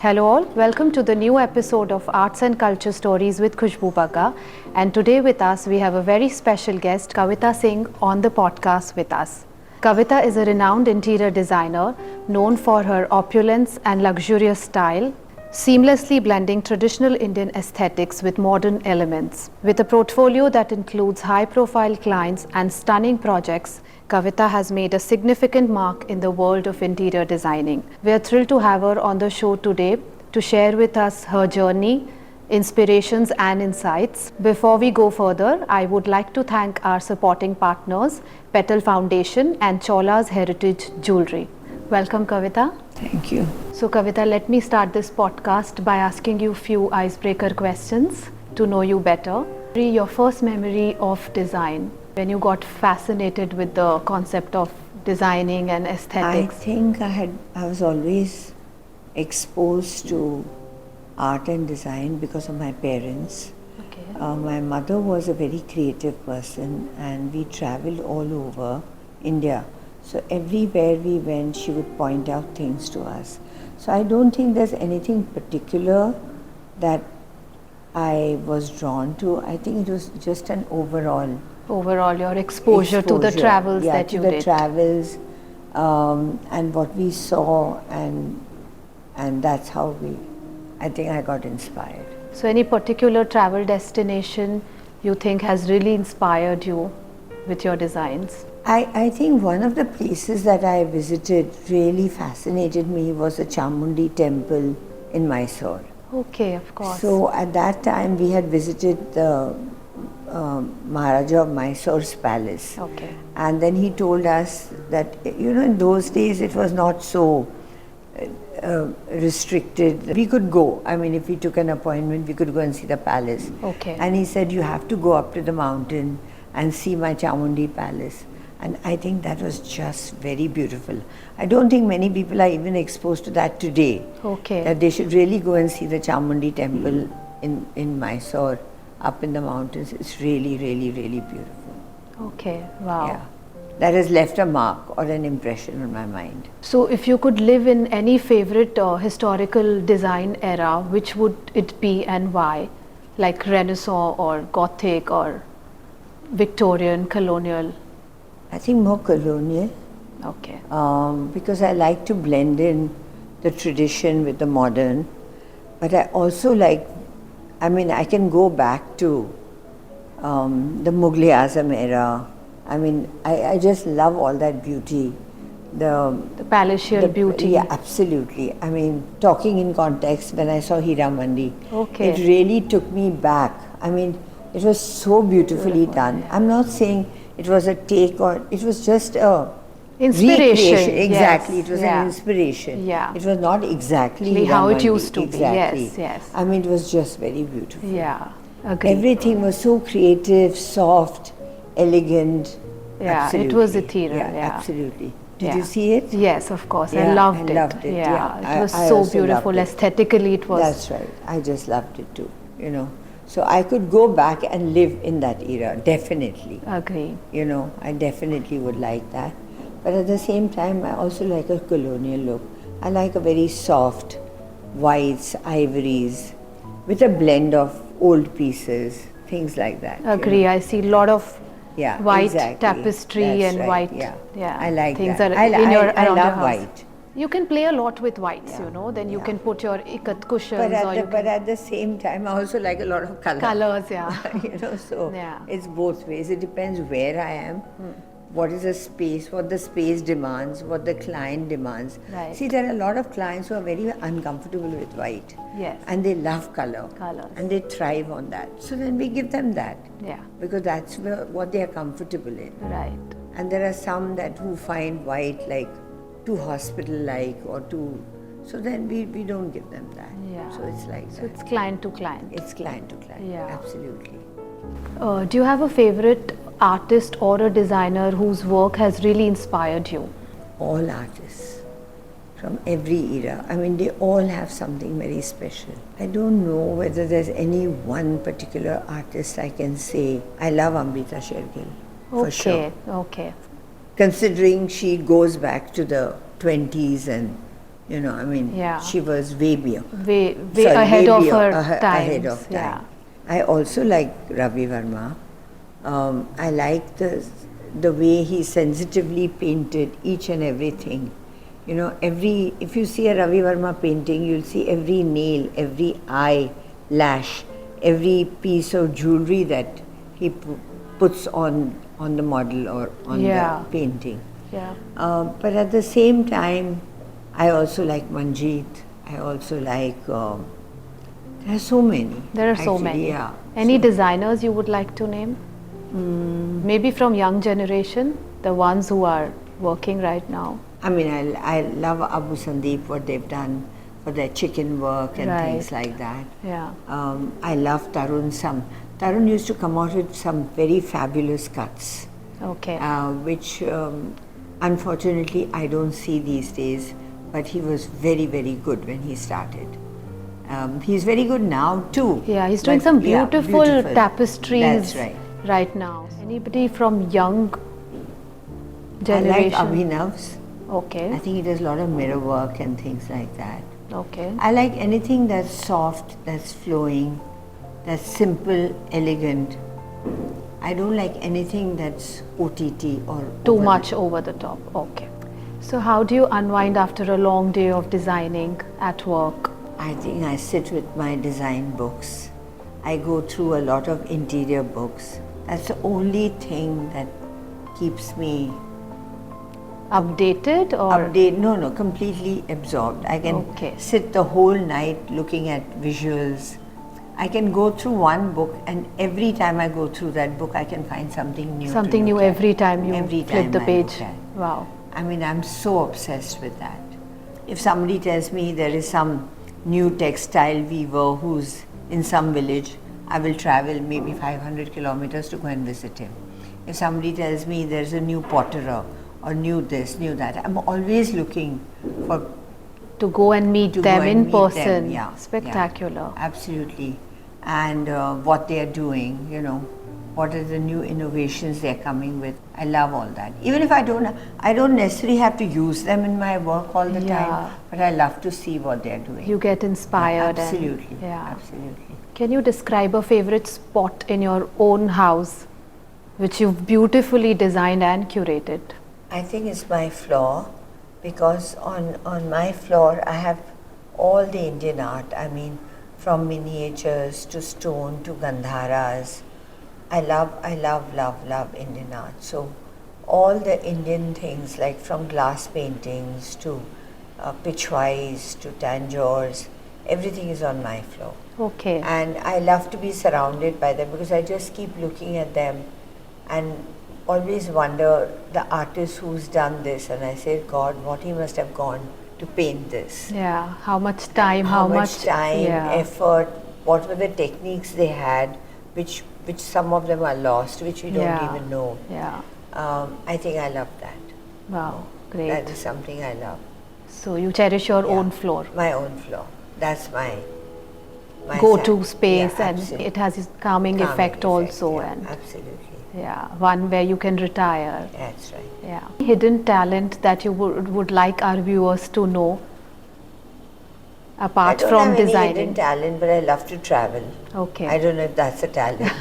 Hello all, welcome to the new episode of Arts and Culture Stories with Khushboo Bagga. And today with us we have a very special guest, Kavitha Singh, on the podcast with us. Kavitha is a renowned interior designer known for her opulence and luxurious style, seamlessly blending traditional Indian aesthetics with modern elements. With a portfolio that includes high-profile clients and stunning projects, Kavitha has made a significant mark in the world of interior designing. We are thrilled to have her on the show today to share with us her journey, inspirations and insights. Before we go further, I would like to thank our supporting partners, Petal Foundation and Chaulaz Heritage Jewellery. Welcome, Kavitha. Thank you. So Kavitha, let me start this podcast by asking you a few icebreaker questions to know you better. Your first memory of design, when you got fascinated with the concept of designing and aesthetics? I think I was always exposed to art and design because of my parents. Okay. My mother was a very creative person and we traveled all over India. So everywhere we went, she would point out things to us. So I don't think there's anything particular that I was drawn to. I think it was just an overall Your exposure to the travels that you did. to the travels and what we saw, and that's how I think I got inspired. So any particular travel destination you think has really inspired you with your designs? I think one of the places that I visited really fascinated me was the Chamundi temple in Mysore. Okay, of course. So at that time we had visited the Maharaja of Mysore's palace. Okay. And then he told us that, in those days it was not so restricted. We could go. I mean, if we took an appointment, we could go and see the palace. Okay. And he said, you have to go up to the mountain and see my Chamundi palace. And I think that was just very beautiful. I don't think many people are even exposed to that today. Okay. That they should really go and see the Chamundi temple in Mysore, up in the mountains. It's really, really, really beautiful. Okay, wow. Yeah. That has left a mark or an impression on my mind. So if you could live in any favorite historical design era, which would it be and why? Like Renaissance or Gothic or Victorian, colonial? I think more colonial. Okay. Because I like to blend in the tradition with the modern. But I also I can go back to the Mughal Azam era. I mean, I just love all that beauty. The palatial beauty. Yeah, absolutely. I mean, talking in context, when I saw Hira Mandi, Okay. it really took me back. I mean, it was so beautifully done. Yeah. I'm not saying it was a take or it was just a Inspiration. recreation. Exactly, Yes. it was Yeah. an inspiration. Yeah. It was not exactly Hira how it Mandi. used to be. Exactly. Yes, yes. I mean, it was just very beautiful. Yeah, agree. Everything was so creative, soft, elegant. Yeah, it was ethereal. Yeah. Absolutely. Did Yeah. you see it? Yes, of course. I Yeah, loved I it. loved it, yeah. It was I so also beautiful. loved it. Aesthetically, it was. That's right. I just loved it too, So I could go back and live in that era, definitely. Agree. I definitely would like that. But at the same time, I also like a colonial look. I like a very soft, whites, ivories, with a blend of old pieces, things like that. Agree. I see a lot of white exactly. tapestry That's and right. white. Yeah. I like things that. Are I in your, love around your house. white. You can play a lot with whites, then you can put your ikat cushions But at the same time, I also like a lot of color. colors, yeah. So Yeah. it's both ways. It depends where I am, what is the space, what the space demands, what the client demands. Right. See, there are a lot of clients who are very uncomfortable with white. Yes. And they love color. Colors. And they thrive on that. So then we give them that. Yeah. Because that's what they are comfortable in. Right. And there are some who find white like too hospital-like or too... So then we don't give them that. Yeah. So it's like So that. it's client to client. It's client to client. Yeah. Absolutely. Do you have a favorite artist or a designer whose work has really inspired you? All artists from every era. I mean, they all have something very special. I don't know whether there's any one particular artist I can say. I love Amrita Shergill, for sure. Okay. Considering she goes back to the 20s and You know, I mean, Yeah. she was way beyond. Way Sorry, ahead way of beyond- her ahead times. of time. Yeah. I also like Ravi Verma. I like the way he sensitively painted each and everything. You know, if you see a Ravi Verma painting, you'll see every nail, every eye lash, every piece of jewelry that he puts on the model or on Yeah. the painting. Yeah. But at the same time, I also like Manjeet. I also like, there are so many. There are so actually, many. Yeah. Any designers you would like to name? Maybe from young generation, the ones who are working right now. I mean, I love Abu Sandeep, what they've done for their chicken work and things Right. like that. Yeah. I love Tarun. Tarun used to come out with some very fabulous cuts, Okay. which unfortunately I don't see these days, but he was very, very good when he started. He's very good now too. Yeah, he's doing but some yeah, beautiful tapestries That's right. now. Anybody from young I like generation? Abhinav's. I Okay. think he does a lot of mirror work and things like that. Okay. I like anything that's soft, that's flowing, that's simple, elegant. I don't like anything that's OTT or Too over much over the top. Okay. So how do you unwind after a long day of designing at work? I think I sit with my design books. I go through a lot of interior books. That's the only thing that keeps me Updated or No, completely absorbed. I can Okay. sit the whole night looking at visuals. I can go through one book, and every time I go through that book, I can find something new. something to new look at. every time you Every flip time the I page? look at. Wow. I mean, I'm so obsessed with that. If somebody tells me there is some new textile weaver who's in some village, I will travel maybe 500 kilometers to go and visit him. If somebody tells me there's a new potterer or new this, new that, I'm always looking for To go and meet to them go in and meet them. person. Yeah, Spectacular. yeah, absolutely. And what they are doing, you know, what are the new innovations they're coming with. I love all that. Even if I don't necessarily have to use them in my work all the Yeah. time, but I love to see what they're doing. You get inspired. Absolutely, Yeah. absolutely. Can you describe a favorite spot in your own house which you've beautifully designed and curated? I think it's my floor, because on my floor I have all the Indian art. I mean, from miniatures to stone to gandharas. I love Indian art. So all the Indian things, like from glass paintings to pitchwise to tanjores, everything is on my floor. Okay. And I love to be surrounded by them, because I just keep looking at them and always wonder the artist who's done this, and I say, God, what he must have gone to paint this. Yeah. How much time? How much time, Yeah. effort, what were the techniques they had, which some of them are lost, which we don't Yeah. even know. Yeah. I think I love that. Wow. Great. That is something I love. So you cherish your Yeah. own floor. My own floor. That's my Go-to side. space, Yeah, and absolutely. it has its calming Calming effect also, yeah, and absolutely. yeah, one where you can retire. That's right. Yeah. Hidden talent that you would like our viewers to know, apart I don't from have any designing. hidden talent, but I love to travel. Okay. I don't know if that's a talent,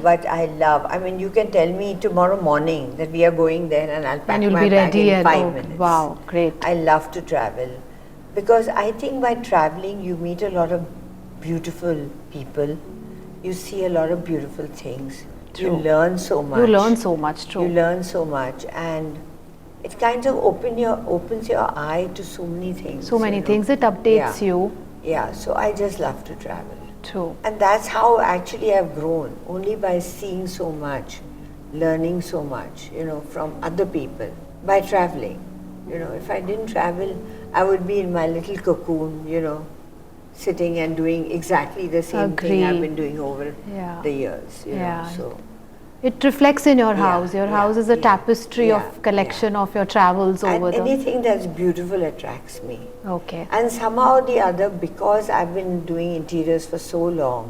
but I love. I mean, you can tell me tomorrow morning that we are going there, and I'll pack And you'll my be bag ready in and 5 oh, minutes. wow, great. I love to travel, because I think by traveling you meet a lot of beautiful people. You see a lot of beautiful things. True. You learn so much. You learn so much, true. You learn so much, and it kind of opens your eye to so many things. So many you know. things. It updates Yeah. you. Yeah, so I just love to travel. True. And that's how actually I've grown, only by seeing so much, learning so much, you know, from other people, by traveling. You know, if I didn't travel, I would be in my little cocoon, you know, sitting and doing exactly the same thing I've Agree. been doing over Yeah. the years, you Yeah. know, so. It reflects in your Yeah, house. Your yeah, house is a yeah, tapestry yeah, of collection of your travels And over the. anything that's beautiful attracts me. Okay. And somehow or the other, because I've been doing interiors for so long,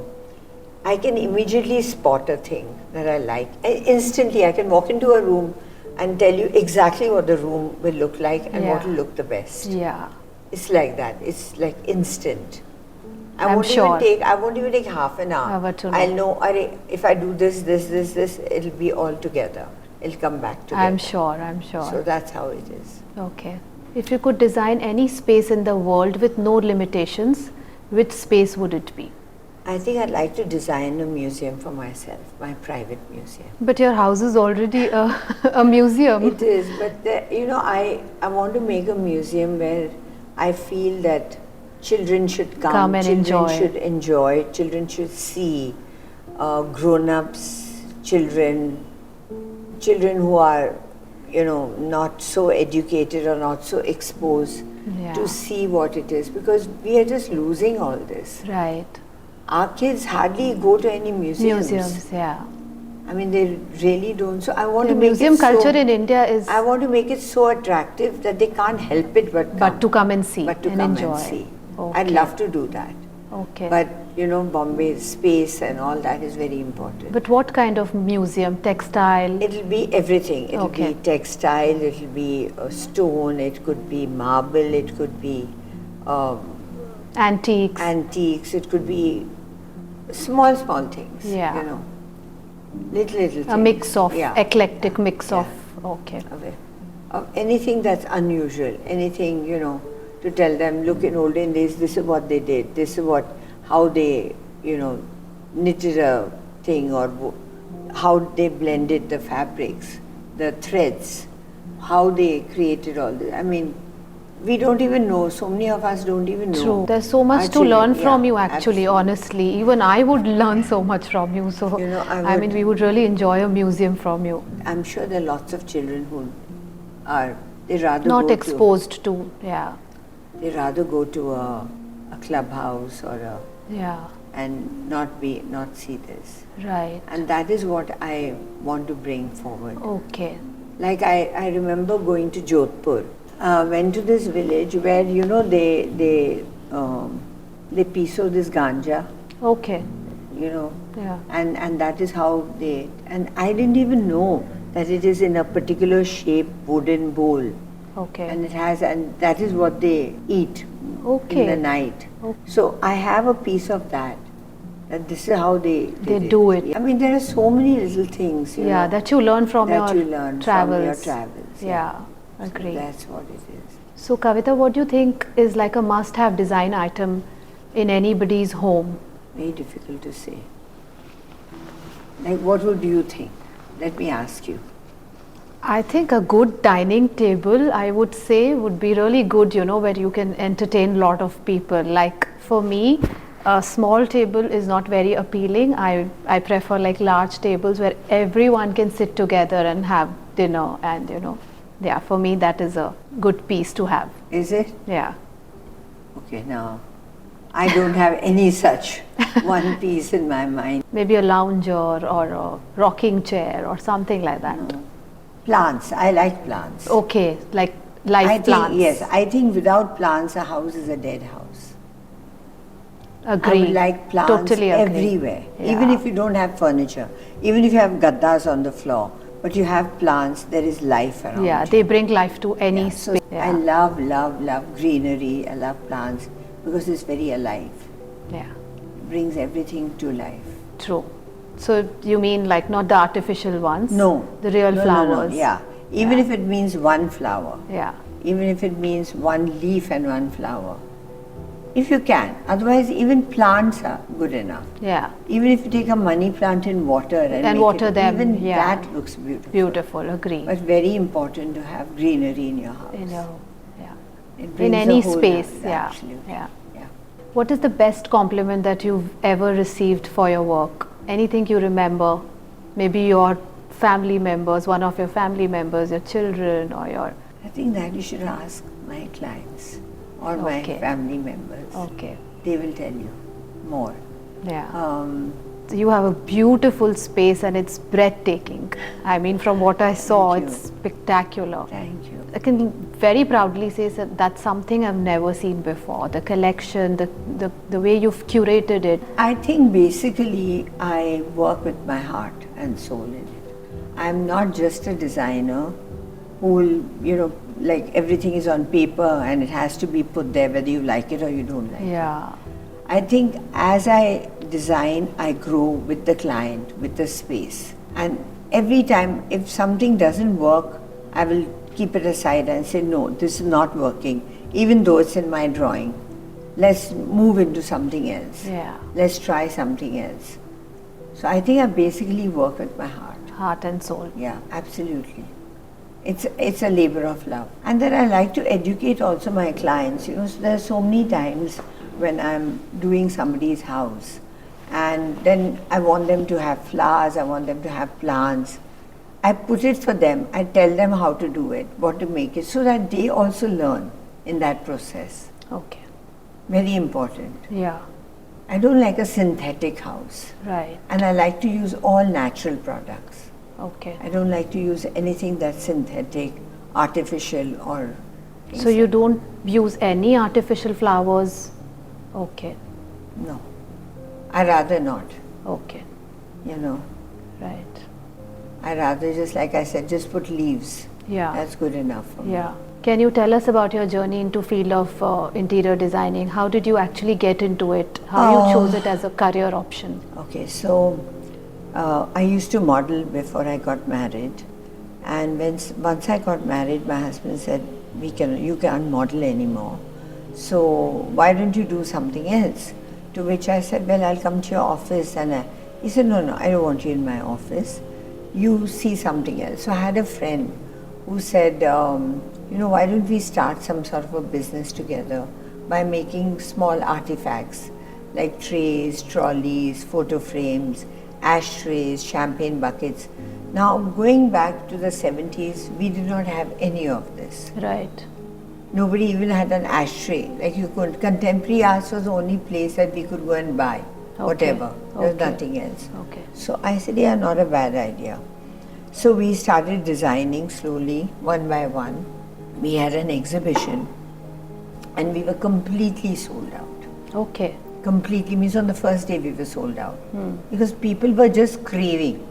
I can immediately spot a thing that I like. Instantly, I can walk into a room and tell you exactly what the room will look like and what Yeah. will look the best. Yeah. It's like that. It's like instant. I I'm won't sure. even take half an hour. Hour to know. I'll know, if I do this, it'll be all together. It'll come back together. I'm sure. So that's how it is. Okay. If you could design any space in the world with no limitations, which space would it be? I think I'd like to design a museum for myself, my private museum. But your house is already a museum. It is, but I want to make a museum where I feel that children should come and children should enjoy, children should see, grown-ups, children who are, not so educated or not so exposed to see what it is, because we are just losing all this. Right. Our kids hardly go to any museums. Yeah. I mean, they really don't. So I want The to make museum it culture in India is. I want to make it so attractive that they can't help it but to come and see. But to and come enjoy. and see. Okay. I'd love to do that. Okay. But Bombay's space and all that is very important. But what kind of museum? Textile? It'll be everything. It'll Okay. be textile. It'll be stone. It could be marble. It could be Antiques? antiques. It could be small things. Yeah. Little things. A mix of, Yeah. eclectic mix Yeah. of, okay. Of anything that's unusual, anything, to tell them, look, in olden days, this is what they did, this is how they, knitted a thing, or how they blended the fabrics, the threads, how they created all this. I mean, we don't even know, so many of us don't even know. True. There's so much to learn from you actually, honestly. Even I would learn so much from you. So, I mean, we would really enjoy a museum from you. I'm sure there are lots of children who they rather Not go exposed to, they rather go to a clubhouse or and not see this. Right. And that is what I want to bring forward. Okay. Like I remember going to Jodhpur. Went to this village where they piso this ganja. Okay. Yeah. And that is how and I didn't even know that it is in a particular shape wooden bowl. Okay. And that is what they eat in the night. Okay. So I have a piece of that this is how they do it. I mean, there are so many little things, that you learn from your travels. Yeah. Agree. So that's what it is. So Kavitha, what do you think is like a must-have design item in anybody's home? Very difficult to say. Like, what would you think? Let me ask you. I think a good dining table, I would say, would be really good, where you can entertain a lot of people. Like for me, a small table is not very appealing. I prefer like large tables where everyone can sit together and have dinner, and for me that is a good piece to have. Is it? Yeah. Okay, now I don't have any such one piece in my mind. Maybe a lounger or a rocking chair or something like that. No. Plants. I like plants. Okay, like live plants. Yes, I think without plants a house is a dead house. Agree. I would like plants totally everywhere. Yeah. Even if you don't have furniture, even if you have gaddas on the floor, but you have plants, there is life around. Yeah, they bring life to any space. I love greenery. I love plants because it's very alive. Yeah. It brings everything to life. True. So you mean like not the artificial ones? No. The real flowers? No. Yeah. Even if it means one flower. Yeah. Even if it means one leaf and one flower. If you can. Otherwise, even plants are good enough. Yeah. Even if you take a money plant in water and water them, even that looks beautiful. Beautiful, agree. But very important to have greenery in your house. In any space, Absolutely. Yeah. What is the best compliment that you've ever received for your work? Anything you remember? Maybe your family members, one of your family members, your children, or your... I think that you should ask my clients or my family members. Okay. They will tell you more. Yeah. You have a beautiful space and it's breathtaking. I mean, from what I saw, it's spectacular. Thank you. I can very proudly say that that's something I've never seen before. The collection, the way you've curated it. I think basically I work with my heart and soul in it. I'm not just a designer who will, like everything is on paper and it has to be put there whether you like it or you don't like it. Yeah. I think as I design, I grow with the client, with the space. And every time, if something doesn't work, I will keep it aside and say, no, this is not working, even though it's in my drawing. Let's move into something else. Yeah. Let's try something else. So I think I basically work with my heart. Heart and soul. Yeah, absolutely. It's a labor of love. And then I like to educate also my clients. So there are so many times when I'm doing somebody's house and then I want them to have flowers, I want them to have plants. I put it for them, I tell them how to do it, what to make it, so that they also learn in that process. Okay. Very important. Yeah. I don't like a synthetic house. Right. And I like to use all natural products. Okay. I don't like to use anything that's synthetic, artificial or... So you don't use any artificial flowers? Okay. No. I rather not. Okay. Right. I rather just, like I said, just put leaves. Yeah. That's good enough for me. Yeah. Can you tell us about your journey into field of interior designing? How did you actually get into it? How you chose it as a career option? Okay, so I used to model before I got married, and once I got married, my husband said, you can't model anymore. So why don't you do something else? To which I said, well, I'll come to your office. And he said, no, I don't want you in my office. You see something else. So I had a friend who said, why don't we start some sort of a business together by making small artifacts like trays, trolleys, photo frames, ashtrays, champagne buckets. Now, going back to the 70s, we did not have any of this. Right. Nobody even had an ashtray. Like you could, contemporary art was the only place that we could go and buy whatever. There was nothing else. Okay. So I said, yeah, not a bad idea. So we started designing slowly, one by one. We had an exhibition and we were completely sold out. Okay. Completely, means on the first day we were sold out. Because people were just craving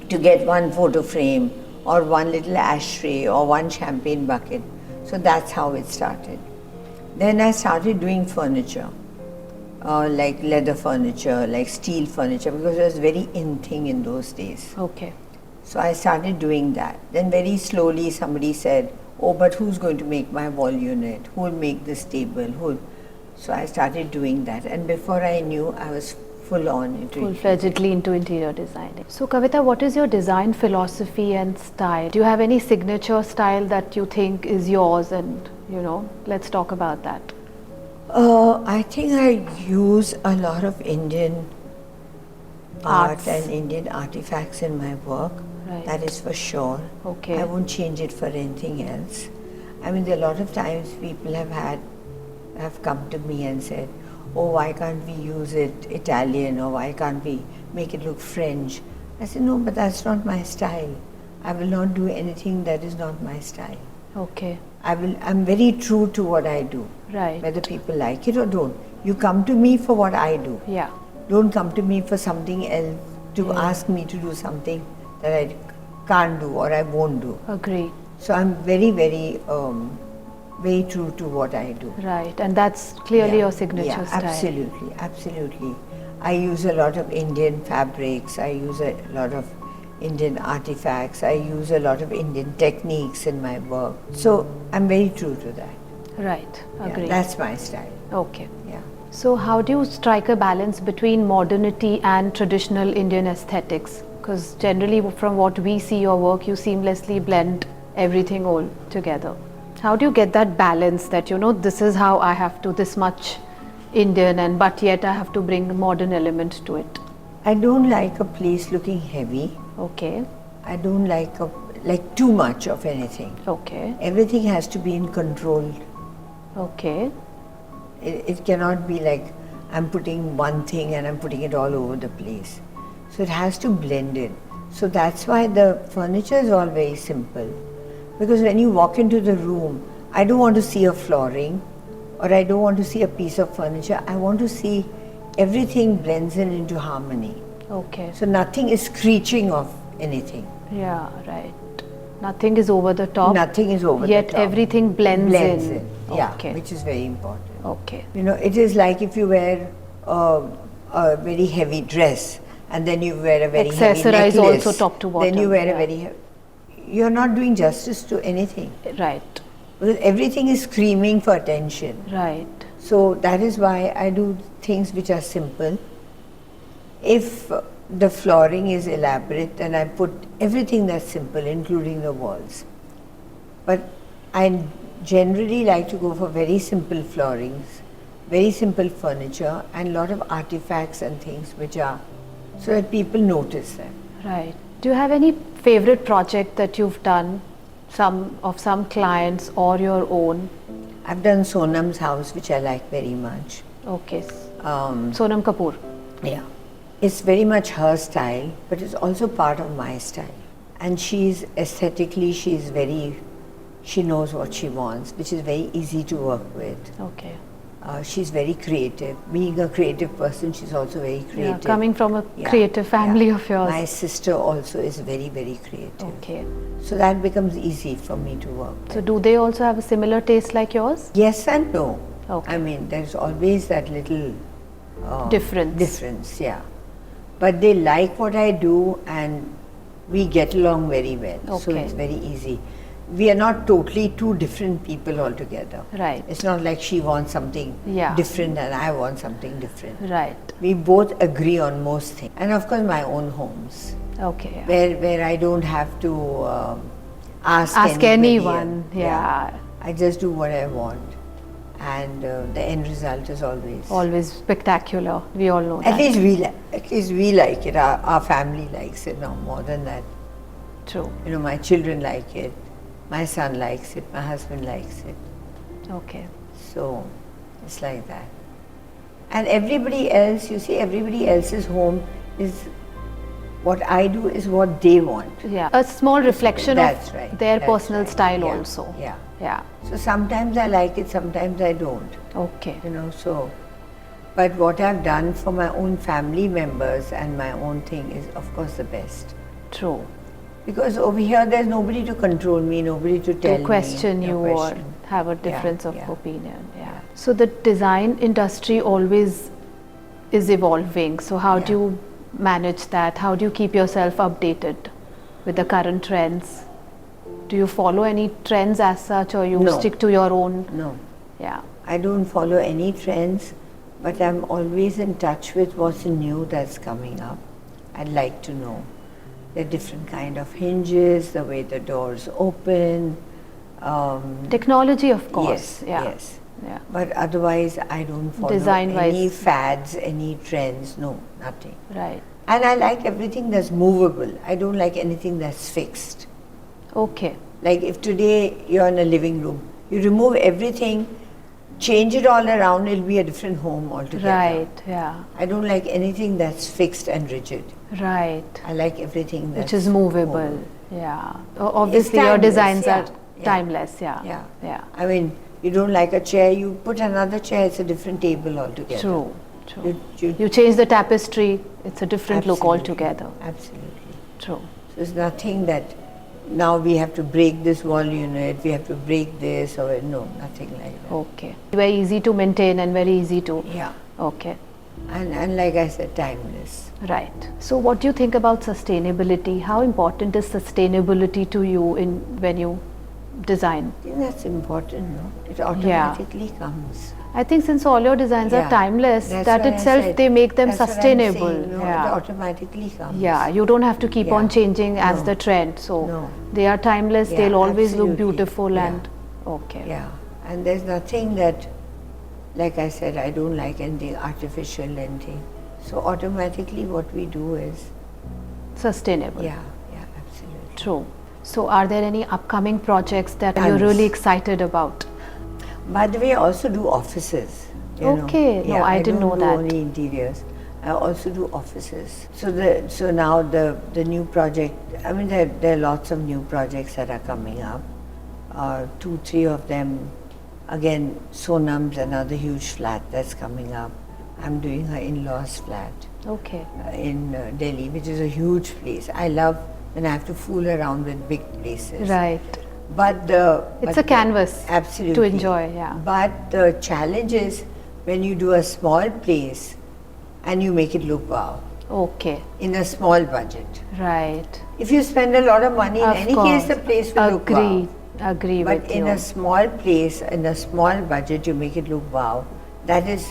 to get one photo frame or one little ashtray or one champagne bucket. So that's how it started. Then I started doing furniture, like leather furniture, like steel furniture, because it was very in thing in those days. Okay. So I started doing that. Then very slowly somebody said, oh, but who's going to make my wall unit? Who will make this table? So I started doing that. And before I knew, I was full-fledgedly into interior designing. So Kavitha, what is your design philosophy and style? Do you have any signature style that you think is yours, and let's talk about that. I think I use a lot of Indian art and Indian artifacts in my work. Right. That is for sure. Okay. I won't change it for anything else. I mean, there are a lot of times people have come to me and said, oh, why can't we use it Italian, or why can't we make it look French? I said, no, but that's not my style. I will not do anything that is not my style. Okay. I'm very true to what I do. Right. Whether people like it or don't. You come to me for what I do. Yeah. Don't come to me for something else, to ask me to do something that I can't do or I won't do. Agree. So I'm very, very true to what I do. Right, and that's clearly your signature style. Absolutely, absolutely. I use a lot of Indian fabrics, I use a lot of Indian artifacts, I use a lot of Indian techniques in my work. So I'm very true to that. Right, agree. Yeah, that's my style. Okay. Yeah. So how do you strike a balance between modernity and traditional Indian aesthetics? Because generally from what we see your work, you seamlessly blend everything all together. How do you get that balance that, this is how I have to, this much Indian, but yet I have to bring a modern element to it? I don't like a place looking heavy. Okay. I don't like too much of anything. Okay. Everything has to be in control. Okay. It cannot be like I'm putting one thing and I'm putting it all over the place. So it has to blend in. So that's why the furniture is all very simple. Because when you walk into the room, I don't want to see a flooring or I don't want to see a piece of furniture. I want to see everything blends in into harmony. Okay. So nothing is screeching of anything. Yeah, right. Nothing is over the top. Nothing is over the Yet top. everything blends in. Yeah, Okay. which is very important. Okay. You know, it is like if you wear a very heavy dress and then you wear a very heavy Accessorize necklace. also top to bottom. Then you wear yeah. a very heavy. You're not doing justice to anything. Right. Because everything is screaming for attention. Right. So that is why I do things which are simple. If the flooring is elaborate, then I put everything that's simple, including the walls. But I generally like to go for very simple floorings, very simple furniture, and a lot of artifacts and things which are, so that people notice them. Right. Do you have any favorite project that you've done, some clients or your own? I've done Sonam's house, which I like very much. Okay. Sonam Kapoor. Yeah. It's very much her style, but it's also part of my style. And she's aesthetically, she knows what she wants, which is very easy to work with. Okay. She's very creative. Being a creative person, she's also very creative. Yeah, coming from a creative family of yours. My sister also is very, very creative. Okay. So that becomes easy for me to work with. So do they also have a similar taste like yours? Yes and no. Okay. I mean, there's always that little Difference. yeah. But they like what I do and we get along very well. So Okay. it's very easy. We are not totally two different people altogether. Right. It's not like she wants something Yeah. different and I want something different. Right. We both agree on most things. And of course my own homes, Okay. Yeah. where I don't have to ask anybody anyone. else. Yeah. I just do what I want. And the end result is Always spectacular. We all know at that. least we like it. Our family likes it. No more than that. True. You know, my children like it. My son likes it. My husband likes it. Okay. So it's like that. And everybody else, you see, everybody else's home is what I do is what they want. Yeah. A small reflection That's of right. their That's personal right. style Yeah. also. Yeah. Yeah. So sometimes I like it, sometimes I don't. Okay. You know, so. But what I've done for my own family members and my own thing is, of course, the best. True. Because over here, there's nobody to control me, nobody to tell To question me. you no or question. have a difference of yeah. opinion. Yeah. So the design industry always is evolving. So how do Yeah. you manage that? How do you keep yourself updated with the current trends? Do you follow any trends as such, or you No. stick to your own? No, Yeah. I don't follow any trends, but I'm always in touch with what's new that's coming up. I'd like to know. There are different kind of hinges, the way the doors open. Technology, of course. Yes, Yeah. yes. Yeah. But otherwise, I don't follow Design-wise. any fads, any trends, no, nothing. Right. And I like everything that's movable. I don't like anything that's fixed. Okay. Like if today you're in a living room, you remove everything, change it all around, it'll be a different home altogether. Right. Yeah. I don't like anything that's fixed and rigid. Right. I like everything that's Which is movable. Yeah. Obviously, your timeless, designs yeah, are yeah. timeless. Yeah. Yeah. Yeah. I mean, you don't like a chair, you put another chair, it's a different table altogether. True. True. You You change the tapestry, it's a different look Absolutely. altogether. Absolutely. True. So there's nothing that now we have to break this wall unit, we have to break this, or no, nothing like that. Okay. Very easy to maintain and very easy to. Yeah. Okay. And like I said, timeless. Right. So, what do you think about sustainability? How important is sustainability to you when you design? I think that's important, no? It automatically comes. I think since all your designs are Yeah. timeless, That's that what I itself said. they make them That's what I'm sustainable. saying, no, Yeah. It automatically comes. Yeah, you don't have to keep on Yeah. changing as No. the trend. So No. they are timeless, Yeah, they'll always look absolutely. beautiful Yeah. and okay. Yeah, and there's nothing that, like I said, I don't like anything artificial, anything. So automatically what we do is, Sustainable. yeah, absolutely. True. So are there any upcoming projects that you're Tons. really excited about? By the way, I also do offices. you know. Okay. No, I didn't know don't that. do only interiors. I also do offices. So now the new project, I mean there are lots of new projects that are coming up. 2-3 of them, again, Sonam's another huge flat that's coming up. I'm doing her in-laws flat Okay. in Delhi, which is a huge place. I love then I have to fool around with big places. Right. But It's a canvas absolutely to enjoy, yeah. But the challenge is when you do a small place and you make it look wow Okay. in a small budget. Right. If you spend a lot of money, in Of any course. case the place will look wow. Agree But with in you. a small place, in a small budget, you make it look wow. That is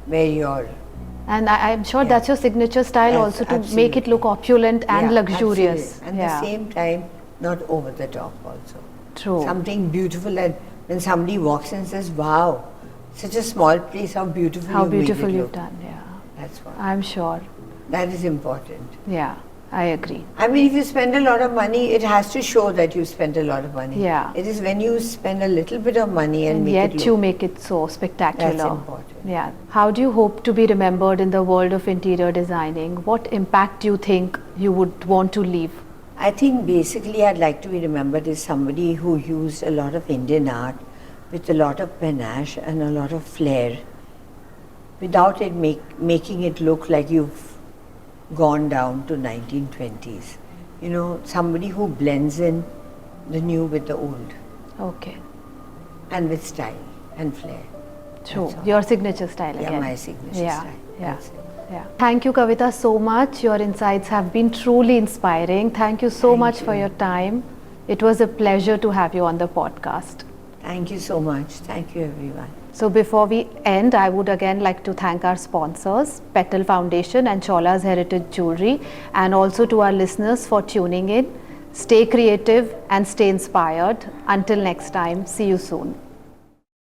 where your And I'm sure that's your signature style Yes, also, to make absolutely. it look opulent and yeah, luxurious. absolutely. And at the same time, not over the top also. True. Something beautiful, and when somebody walks in and says, wow, such a small place, how beautiful How you made beautiful it you've look. done, yeah. That's what. I'm sure. That is important. Yeah, I agree. I mean, if you spend a lot of money, it has to show that you spent a lot of money. Yeah. It is when you spend a little bit of money and And make yet it you look. make it so spectacular. That's important. Yeah. How do you hope to be remembered in the world of interior designing? What impact do you think you would want to leave? I think basically I'd like to be remembered as somebody who used a lot of Indian art with a lot of panache and a lot of flair, without it making it look like you've gone down to 1920s. You know, somebody who blends in the new with the old Okay. and with style and flair. True. That's all. Your signature style Yeah, again. my signature Yeah, style. yeah. That's it. Yeah. Thank you, Kavitha, so much. Your insights have been truly inspiring. Thank you so Thank much for you. your time. It was a pleasure to have you on the podcast. Thank you so much. Thank you, everyone. So before we end, I would again like to thank our sponsors, Petal Foundation and Chaulaz Heritage Jewellery, and also to our listeners for tuning in. Stay creative and stay inspired. Until next time, see you soon.